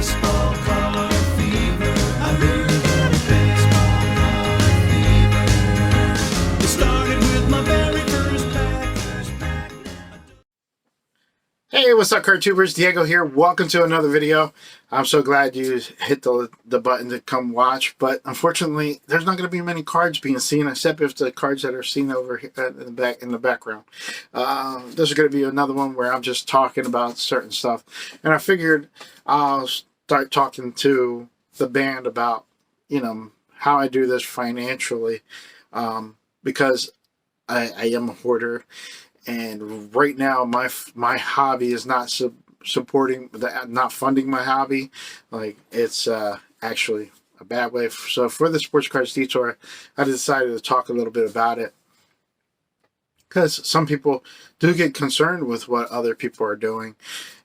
baseball card fever. I really got a baseball card fever. It started with my very first pack. Hey, what's up, CardTubers? Diego here. Welcome to another video. I'm so glad you hit the button to come watch, but unfortunately, there's not going to be many cards being seen, except if the cards that are seen over here in the background. This is going to be another one where I'm just talking about certain stuff, and I figured I'll start talking to the band about, how I do this financially, because I am a hoarder. And right now, my hobby is not supporting, not funding my hobby. Like, it's actually a bad way. So for the Sports Cards Detour, I decided to talk a little bit about it, because some people do get concerned with what other people are doing,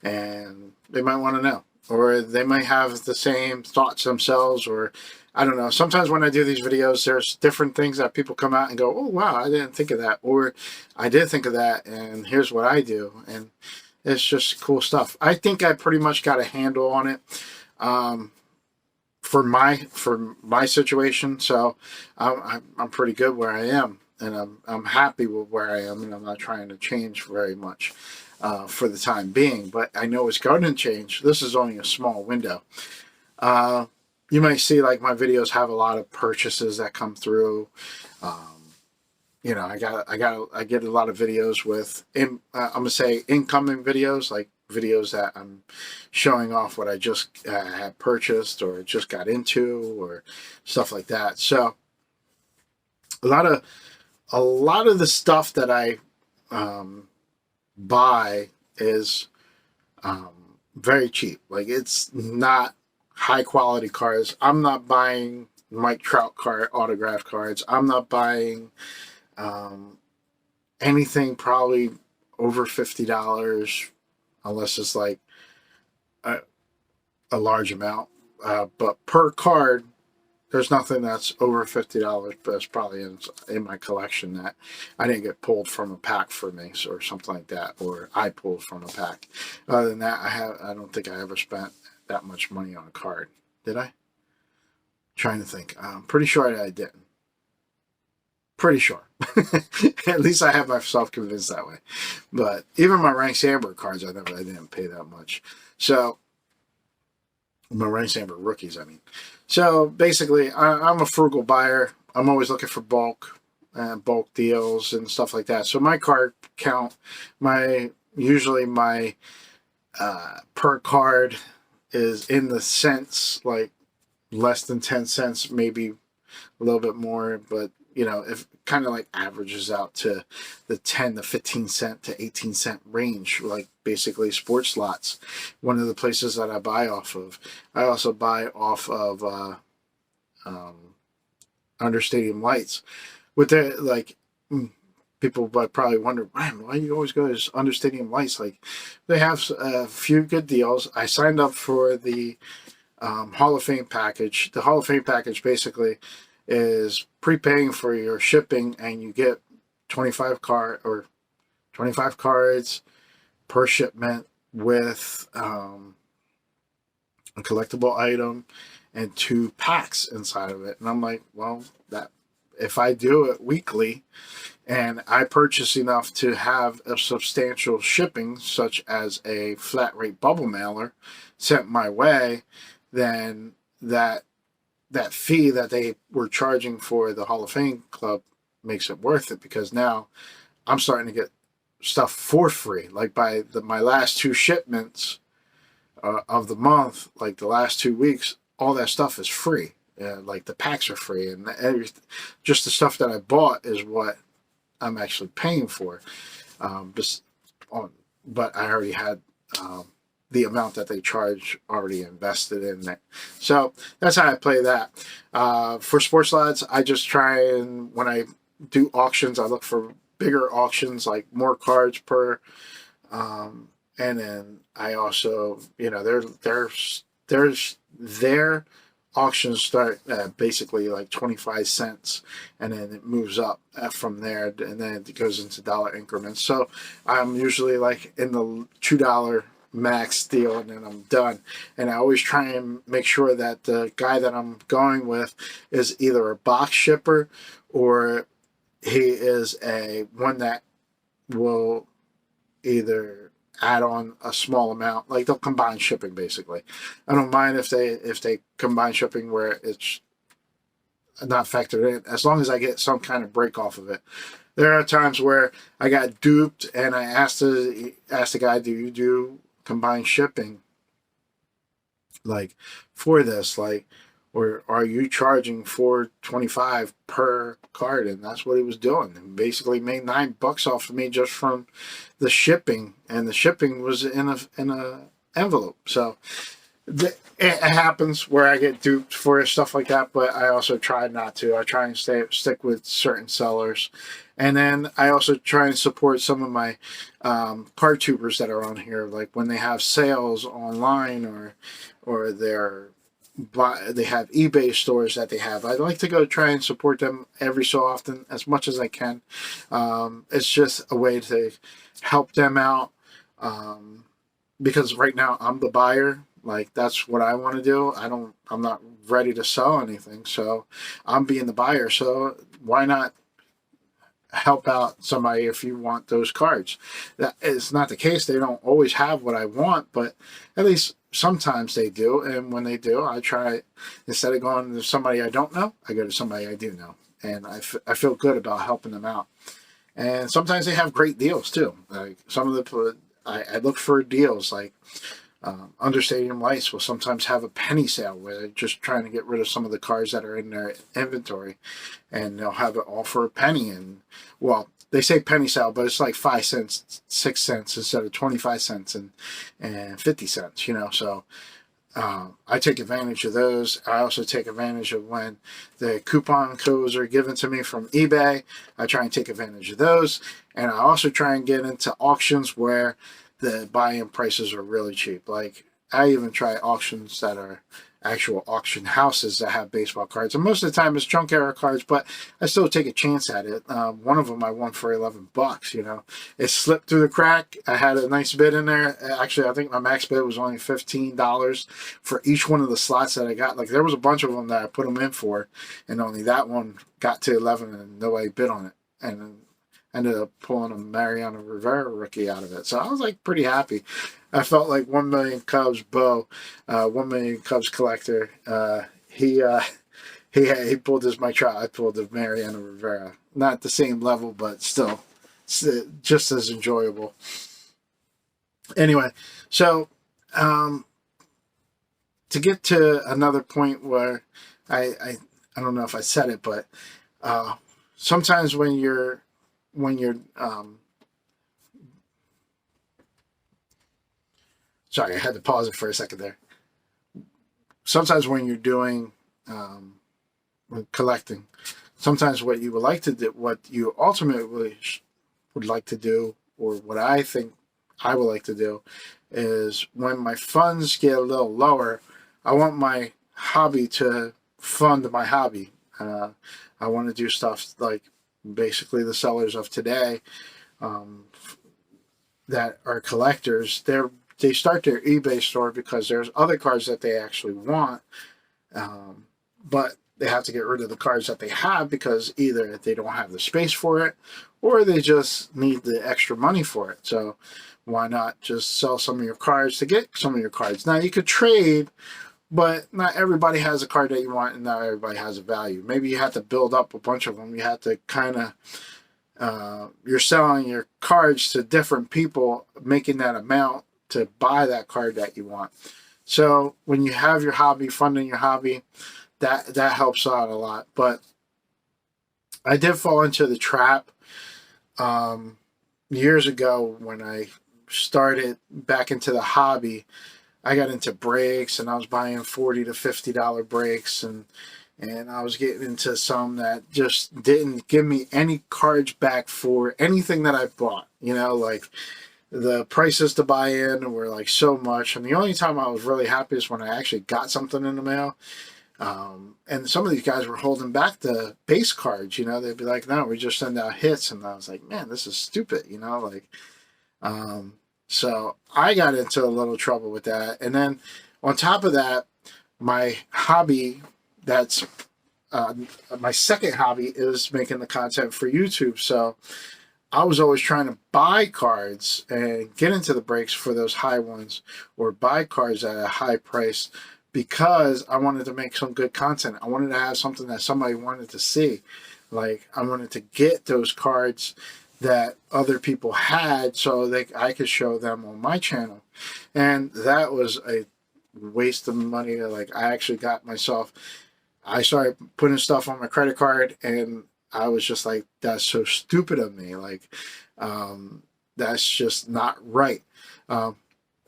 and they might want to know, or they might have the same thoughts themselves, or I don't know. Sometimes when I do these videos, there's different things that people come out and go, oh, wow, I didn't think of that. Or I did think of that, and here's what I do. And it's just cool stuff. I think I pretty much got a handle on it for my situation. So I'm pretty good where I am. And I'm happy with where I am. And I'm not trying to change very much for the time being. But I know it's going to change. This is only a small window. You might see, like, my videos have a lot of purchases that come through. I get a lot of videos with, I'm gonna say, incoming videos, like videos that I'm showing off what I just had purchased or just got into, or stuff like that. So a lot of the stuff that I buy is very cheap. Like, it's not high quality cards. I'm not buying Mike Trout autograph cards. I'm not buying anything probably over $50, unless it's like a large amount. But per card, there's nothing that's over $50, but it's probably in my collection that I didn't get pulled from a pack for me, or something like that, or I pulled from a pack. Other than that, I don't think I ever spent that much money on a card. Did I? Trying to think. I'm pretty sure I didn't. Pretty sure. At least I have myself convinced that way. But even my Ranks Amber cards, I didn't pay that much. So my Ranks Amber rookies, I mean. So basically, I'm a frugal buyer. I'm always looking for bulk deals and stuff like that. So my card count, usually my per card is in the cents, like less than 10 cents, maybe a little bit more, but if kind of like averages out to the 10 to 15 cent to 18 cent range, like basically sports slots. One of the places that I buy off of. I also buy off of Under Stadium Lights. With the, like, people probably wonder, man, why do you always go to Under Stadium Lights? Like, they have a few good deals. I signed up for the Hall of Fame package. The Hall of Fame package basically is prepaying for your shipping, and you get 25 cards per shipment with a collectible item and 2 packs inside of it. And I'm like, well, that if I do it weekly and I purchase enough to have a substantial shipping, such as a flat rate bubble mailer sent my way, then that fee that they were charging for the Hall of Fame Club makes it worth it, because now I'm starting to get stuff for free. Like, by my last 2 shipments of the month, like the last 2 weeks, all that stuff is free. Like, the packs are free, and just the stuff that I bought is what I'm actually paying for. But I already had the amount that they charge already invested in it. So that's how I play that. For sports slots, I just try, and when I do auctions, I look for bigger auctions, like more cards per. And then I also, their auctions start at basically like 25 cents, and then it moves up from there, and then it goes into dollar increments. So I'm usually like in the $2 max deal, and then I'm done. And I always try and make sure that the guy that I'm going with is either a box shipper or he is a one that will either add on a small amount, like they'll combine shipping basically. I don't mind if they combine shipping where it's not factored in, as long as I get some kind of break off of it. There are times where I got duped and I asked the guy, do you do combined shipping like for this, like, or are you charging $4.25 per card? And that's what he was doing, and basically made $9 off of me just from the shipping, and the shipping was in a envelope. So it happens where I get duped for stuff like that, but I also try not to. I try and stick with certain sellers, and then I also try and support some of my card tubers that are on here, like when they have sales online or they have eBay stores that they have. I like to go try and support them every so often, as much as I can. It's just a way to help them out, because right now I'm the buyer. Like, that's what I want to do. I'm not ready to sell anything, so I'm being the buyer. So why not help out somebody if you want those cards? That is not the case. They don't always have what I want, but at least sometimes they do. And when they do, I try, instead of going to somebody I don't know, I go to somebody I do know. And I feel good about helping them out. And sometimes they have great deals too. Like some of I look for deals, like Under Stadium Lights will sometimes have a penny sale where they're just trying to get rid of some of the cards that are in their inventory, and they'll have it all for a penny. And well, they say penny sale, but it's like 5 cents, 6 cents instead of 25 cents and 50 cents, you know. So I take advantage of those. I also take advantage of when the coupon codes are given to me from eBay. I try and take advantage of those. And I also try and get into auctions where the buy-in prices are really cheap. Like, I even try auctions that are actual auction houses that have baseball cards. And most of the time it's junk era cards, but I still take a chance at it. One of them I won for $11, you know. It slipped through the crack. I had a nice bid in there. Actually, I think my max bid was only $15 for each one of the slots that I got. Like, there was a bunch of them that I put them in for, and only that one got to 11 and nobody bid on it. And ended up pulling a Mariano Rivera rookie out of it. So I was like pretty happy. I felt like 1 million Cubs Bo, 1 million Cubs collector. He pulled his Mike Trout. I pulled the Mariano Rivera. Not the same level, but still just as enjoyable. Anyway, so to get to another point where I don't know if I said it, but sometimes when you're sorry, I had to pause it for a second there. Sometimes when you're doing collecting, sometimes what you would like to do, what you ultimately would like to do, or what I think I would like to do, is when my funds get a little lower, I want my hobby to fund my hobby. I want to do stuff like basically the sellers of today that are collectors. They start their eBay store because there's other cards that they actually want, but they have to get rid of the cards that they have because either they don't have the space for it or they just need the extra money for it. So why not just sell some of your cards to get some of your cards? Now, you could trade, but not everybody has a card that you want, and not everybody has a value. Maybe you have to build up a bunch of them. You have to kind of, you're selling your cards to different people, making that amount to buy that card that you want. So when you have your hobby, funding your hobby, that helps out a lot. But I did fall into the trap years ago when I started back into the hobby. I got into breaks, and I was buying $40 to $50 breaks, and I was getting into some that just didn't give me any cards back for anything that I bought. You know, like the prices to buy in were like so much, and the only time I was really happy is when I actually got something in the mail. And some of these guys were holding back the base cards. You know, they'd be like, "No, we just send out hits," and I was like, "Man, this is stupid." You know, like. So I got into a little trouble with that. And then on top of that, my hobby that's uh, my second hobby is making the content for YouTube. So I was always trying to buy cards and get into the breaks for those high ones or buy cards at a high price because I wanted to make some good content. I wanted to have something that somebody wanted to see. Like I wanted to get those cards that other people had so that I could show them on my channel. And that was a waste of money. Like I actually got myself, I started putting stuff on my credit card and I was just like, that's so stupid of me. Like, that's just not right. Um,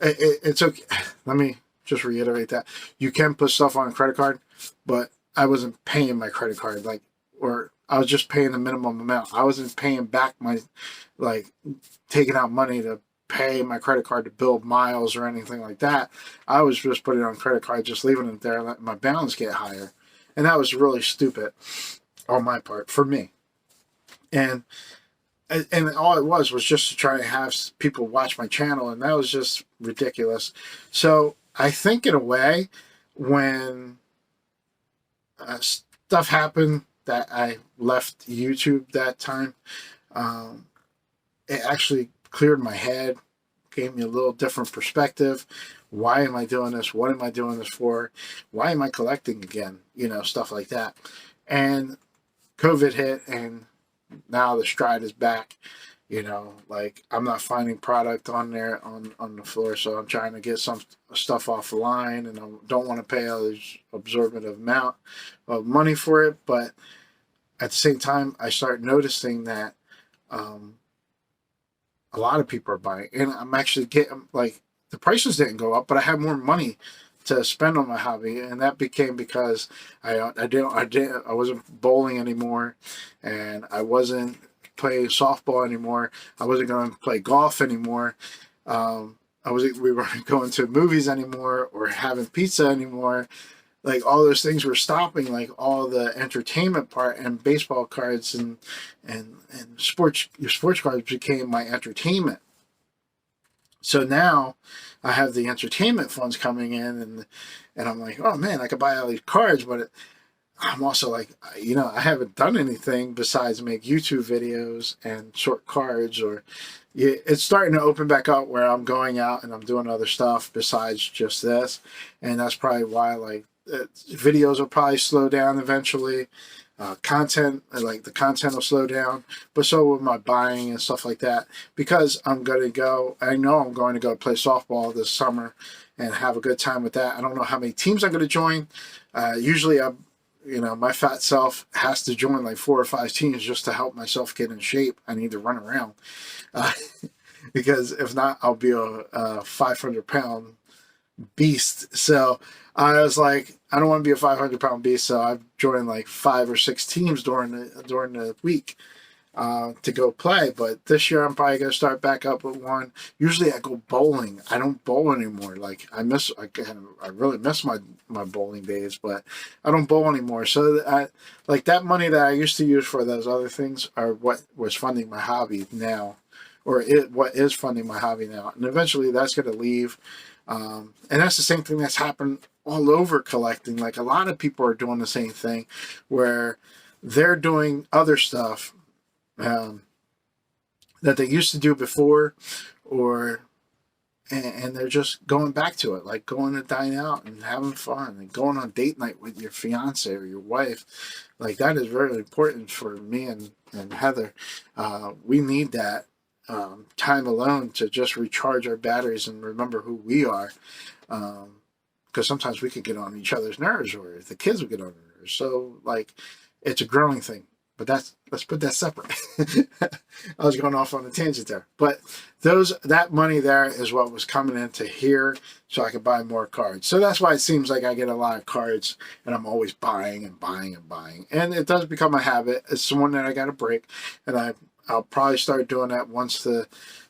it's okay. Let me just reiterate that you can put stuff on a credit card, but I wasn't paying my credit card like, or I was just paying the minimum amount. I wasn't paying back my, like, taking out money to pay my credit card to build miles or anything like that. I was just putting it on credit card, just leaving it there and letting my balance get higher. And that was really stupid on my part for me. And all it was just to try to have people watch my channel, and that was just ridiculous. So I think in a way, when stuff happened that I left YouTube that time, it actually cleared my head, gave me a little different perspective. Why am I doing this? What am I doing this for? Why am I collecting again? You know, stuff like that. And COVID hit, and now the stride is back. You know, like I'm not finding product on there on the floor, so I'm trying to get some stuff off the line, and I don't want to pay an absorbent amount of money for it. But at the same time, I start noticing that a lot of people are buying, and I'm actually getting like the prices didn't go up, but I had more money to spend on my hobby, and that became because I wasn't bowling anymore, and I wasn't playing softball anymore. I wasn't going to play golf anymore. We weren't going to movies anymore or having pizza anymore. Like all those things were stopping. Like all the entertainment part and baseball cards and sports cards became my entertainment. So now I have the entertainment funds coming in, and I'm like, oh man, I could buy all these cards, but I'm also like, you know, I haven't done anything besides make YouTube videos and short cards, or it's starting to open back up where I'm going out and I'm doing other stuff besides just this, and that's probably why like videos will probably slow down eventually. Content, like the content will slow down, but so will my buying and stuff like that, because I know I'm going to go play softball this summer and have a good time with that. I don't know how many teams I'm going to join. Usually my fat self has to join like 4 or 5 teams just to help myself get in shape. I need to run around uh, because if not, I'll be a 500-pound beast. So I was like, I don't want to be a 500-pound beast. So I've joined like 5 or 6 teams during the week to go play. But this year I'm probably going to start back up with one. Usually I go bowling. I don't bowl anymore. Like I really miss my bowling days, but I don't bowl anymore. So like that money that I used to use for those other things are what was funding my hobby now, or what is funding my hobby now. And eventually that's going to leave. And that's the same thing that's happened all over collecting. Like a lot of people are doing the same thing where they're doing other stuff that they used to do before, and they're just going back to it, like going to dine out and having fun and going on date night with your fiance or your wife. Like that is very important for me and Heather. We need that time alone to just recharge our batteries and remember who we are. Because sometimes we could get on each other's nerves, or the kids would get on our nerves. So like, it's a growing thing. But let's put that separate. I was going off on a tangent there. But that money there is what was coming into here so I could buy more cards. So that's why it seems like I get a lot of cards and I'm always buying and buying and buying. And it does become a habit. It's one that I got to break. And I'll probably start doing that once the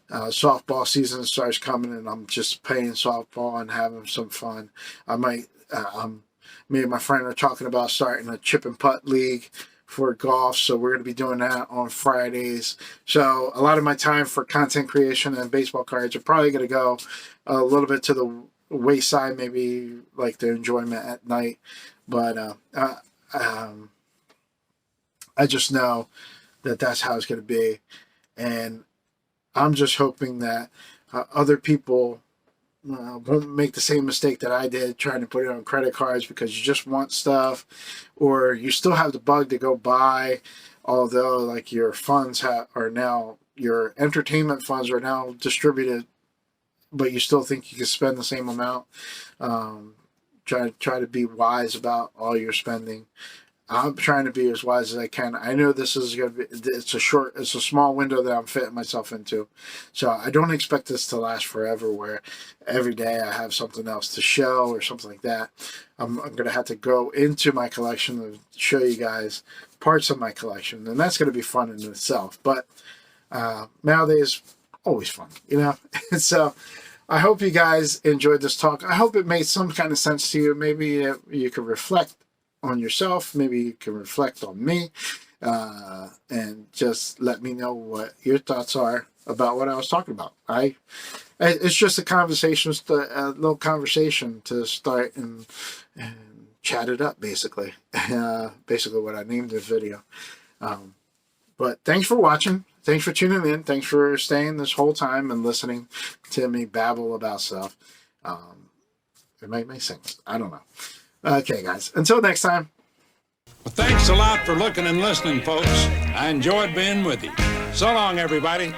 softball season starts coming and I'm just playing softball and having some fun. I might, me and my friend are talking about starting a chip and putt league for golf. So we're going to be doing that on Fridays. So a lot of my time for content creation and baseball cards are probably going to go a little bit to the wayside, maybe like the enjoyment at night. But I just know that that's how it's going to be. And I'm just hoping that other people won't make the same mistake that I did trying to put it on credit cards because you just want stuff, or you still have the bug to go buy, although like your funds are now, your entertainment funds are now distributed, but you still think you can spend the same amount. Try to be wise about all your spending. I'm trying to be as wise as I can. I know this is going to be, it's a small window that I'm fitting myself into. So I don't expect this to last forever where every day I have something else to show or something like that. I'm going to have to go into my collection and show you guys parts of my collection. And that's going to be fun in itself. But nowadays, always fun, you know? So I hope you guys enjoyed this talk. I hope it made some kind of sense to you. Maybe you could reflect on yourself, maybe you can reflect on me, and just let me know what your thoughts are about what I was talking about. It's just a conversation, a little conversation to start and chat it up, basically. Basically what I named this video. But thanks for watching. Thanks for tuning in. Thanks for staying this whole time and listening to me babble about stuff. It might make sense. I don't know. Okay, guys. Until next time. Well, thanks a lot for looking and listening, folks. I enjoyed being with you. So long, everybody.